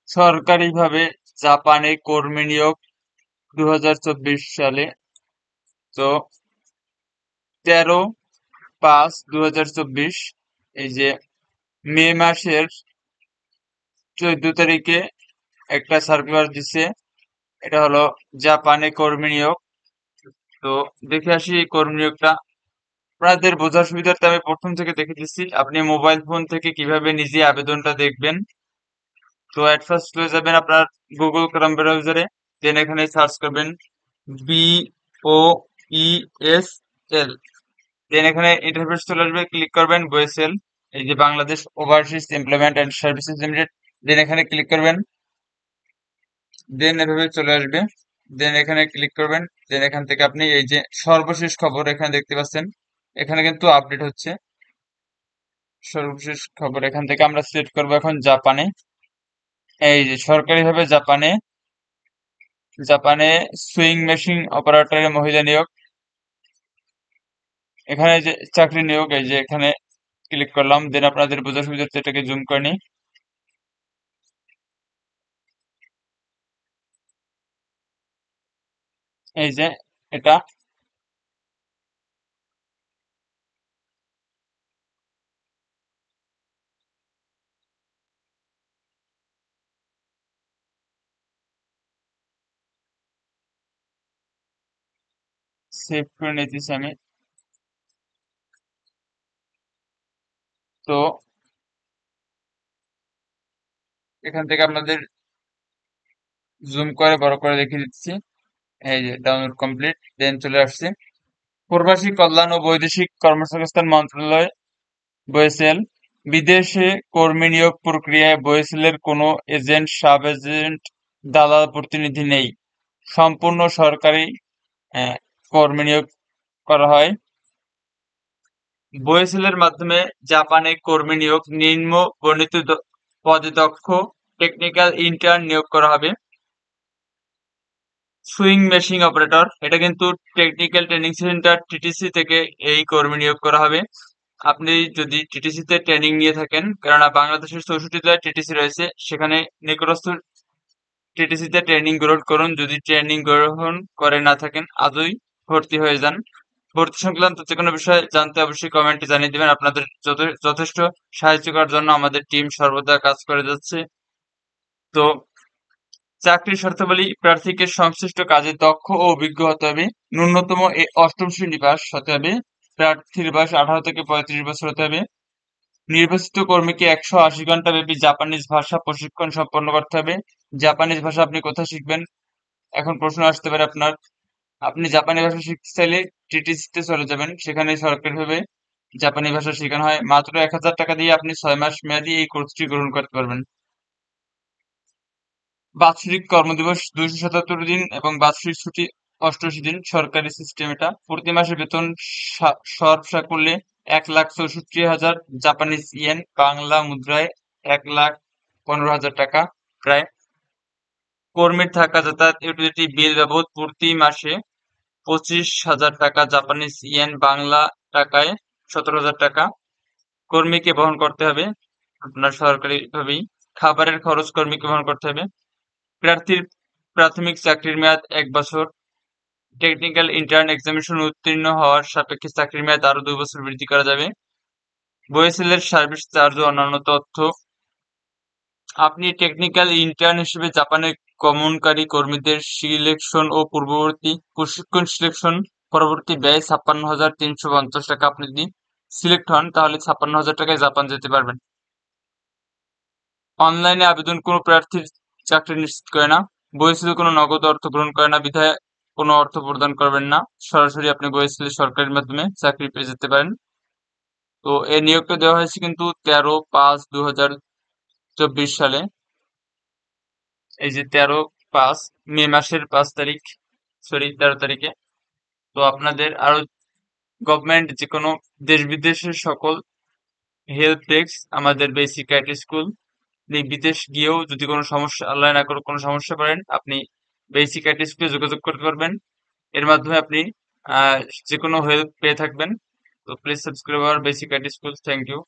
সরকারিভাবে জাপানে কর্মী নিয়োগ 2024 সালে। তো 13/5/2024 এই যে মে মাসের 14 তারিখে একটা সার্কুলার দিছে। এটা হলো জাপানে কর্মী নিয়োগ। তো দেখে আসি এই কর্মী নিয়োগটা। আপনাদের বোঝার সুবিধার্থে আমি প্রথম থেকে দেখে দিচ্ছি। আপনি মোবাইল ফোন থেকে কিভাবে নিজে আবেদনটা দেখবেন। তো এট ফার্স্ট চলে যাবেন আপনার গুগল ক্রোম ব্রাউজারে, দেন এখানে সার্চ করবেন BOESL, দেন এখানে ইন্টারফেস চলে আসবে, ক্লিক করবেন বয়েসেল, এই যে Bangladesh overseas employment and services limited, then এখানে ক্লিক করবেন, দেন এভাবে চলে আসবে, দেন এখানে ক্লিক করবেন, দেন এখান থেকে আপনি এই যে সর্বশেষ খবর এখানে দেখতে পাচ্ছেন, এখানে কিন্তু আপডেট হচ্ছে সর্বশেষ খবর। এখান থেকে আমরা সিলেক্ট করবো এখন জাপানে। এই যে সরকারিভাবে জাপানে জাপানে সুইং মেশিন অপারেটরের মহিলা নিয়োগ, এখানে যে চাকরি নিয়োগ, এই যে এখানে ক্লিক করলাম, দেন আপনাদের বোঝার সুবিধার্থে এটাকে জুম করে নিই। এই যে এটা সেভ করে নিতেছি আমি। তো এখান থেকে আপনাদের জুম করে বড় করে দেখিয়ে দিচ্ছি। এই যে ডাউনলোড কমপ্লিট, দেন চলে আসছে। প্রবাসী কল্যাণ ও বৈদেশিক কর্মসংস্থান মন্ত্রণালয় বয়েসেল, বিদেশে কর্মী নিয়োগ প্রক্রিয়ায় বয়েসেলের কোনো এজেন্ট, সাব এজেন্ট, দালাল প্রতিনিধি নেই। সম্পূর্ণ সরকারি আহ, কর্মী নিয়োগ করা হয়। বয়েসেলের মাধ্যমে জাপানে কর্মী নিয়োগ, নিম্ন বর্ণিত পদে দক্ষ টেকনিক্যাল ইন্টার্ন নিয়োগ করা হবে। সুইং মেশিন অপারেটর, এটা কিন্তু টেকনিক্যাল ট্রেনিং সেন্টার টিটিসি থেকে এই কর্মী নিয়োগ করা হবে। আপনি যদি টিটিসি তে ট্রেনিং নিয়ে থাকেন, কেননা বাংলাদেশের 64 জেলায় টিটিসি রয়েছে, সেখানে নিকটস্থ টিটিসি তে ট্রেনিং গ্রহণ করুন। যদি ট্রেনিং গ্রহণ করে না থাকেন, আজই ভর্তি হয়ে যান। ভর্তি সংক্রান্ত যে কোনো বিষয় জানতে অবশ্যই কমেন্টে জানিয়ে দিবেন। আপনাদের যথেষ্ট সাহায্য করার জন্য আমাদের টিম সর্বদা কাজ করে যাচ্ছে। তো চাকরির শর্তাবলী: প্রার্থীকে সংশ্লিষ্ট কাজে দক্ষ ও অভিজ্ঞ হতে হবে। ন্যূনতম অষ্টম শ্রেণী পাস হতে হবে। প্রার্থীর বয়স 18 থেকে 35 বছর হতে হবে। নির্বাচিত কর্মীকে 180 ঘন্টা ব্যাপী জাপানিজ ভাষা প্রশিক্ষণ সম্পন্ন করতে হবে। জাপানিজ ভাষা আপনি কোথায় শিখবেন? এখন প্রশ্ন আসতে পারে আপনার। আপনি জাপানি ভাষা শিখতে চাইলে টিটিসি তে চলে যাবেন, সেখানে সরকারিভাবে জাপানি ভাষা শেখানো হয়। মাত্র 1000 টাকা দিয়ে আপনি 6 মাস মেয়াদী এই কোর্সটি গ্রহণ করতে পারবেন। বাৎসরিক কর্মদিবস 277 দিন এবং বাৎসরিক ছুটি 88 দিন। সরকারি সিস্টেম এটা। প্রতি মাসে বেতন সর্ব সাকুল্যে 1,64,000 জাপানিজ ইয়েন, বাংলা মুদ্রায় 1,15,000 টাকা প্রায়। কর্মীর থাকা, যাতায়াত, ইউটিলিটি বিল বাবদ প্রতি মাসে 25,000 টাকা জাপানিজ ইয়েন, বাংলা টাকায় 17,000 টাকা কর্মীকে বহন করতে হবে আপনার সরকারিভাবেই। খাবারের খরচ কর্মীকে বহন করতে হবে। প্রার্থীর প্রাথমিক চাকরির মেয়াদ 1 বছর। টেকনিক্যাল ইন্টার্ন এক্সামিনেশন উত্তীর্ণ হওয়ার সাপেক্ষে চাকরির মেয়াদ আরো 2 বছর বৃদ্ধি করা যাবে। বয়েসেলের সার্ভিস চার্জ ও অন্যান্য তথ্য: আপনি টেকনিক্যাল ইন্টার্ন হিসেবে জাপানে গমনকারী কর্মীদের সিলেকশন ও পূর্ববর্তী প্রশিক্ষণ সিলেকশন পরবর্তী ব্যয় 56,350 টাকা। আপনি যদি সিলেক্ট হন তাহলে 56,000 টাকায় জাপান যেতে পারবেন। অনলাইনে আবেদন কোনো প্রার্থীর চাকরি নিশ্চিত করে না। বয়েসেল কোনো নগদ অর্থ গ্রহণ করে না, বিধায় কোনো অর্থ প্রদান করবেন না। সরাসরি আপনি বয়েসেলের সরকারের মাধ্যমে চাকরি পেয়ে যেতে পারেন। তো এই নিয়োগটা দেওয়া হয়েছে কিন্তু 13/5/2024 সালে। এই যে 13/5, মে মাসের 5 তারিখ, সরি 13 তারিখে। তো আপনাদের আরো গভর্নমেন্ট যে কোনো দেশ বিদেশের সকল হেল্প ডেস্ক, আমাদের বেসিক আইটি স্কুল, বিদেশ গিয়েও যদি কোনো সমস্যা, আল্লাহ না করে কোনো সমস্যা পড়েন, আপনি বেসিক আইটি স্কুলে যোগাযোগ করতে পারবেন। এর মাধ্যমে আপনি আহ যে কোনো হেল্প পেয়ে থাকবেন। তো please subscribe our basic IT school. Thank you.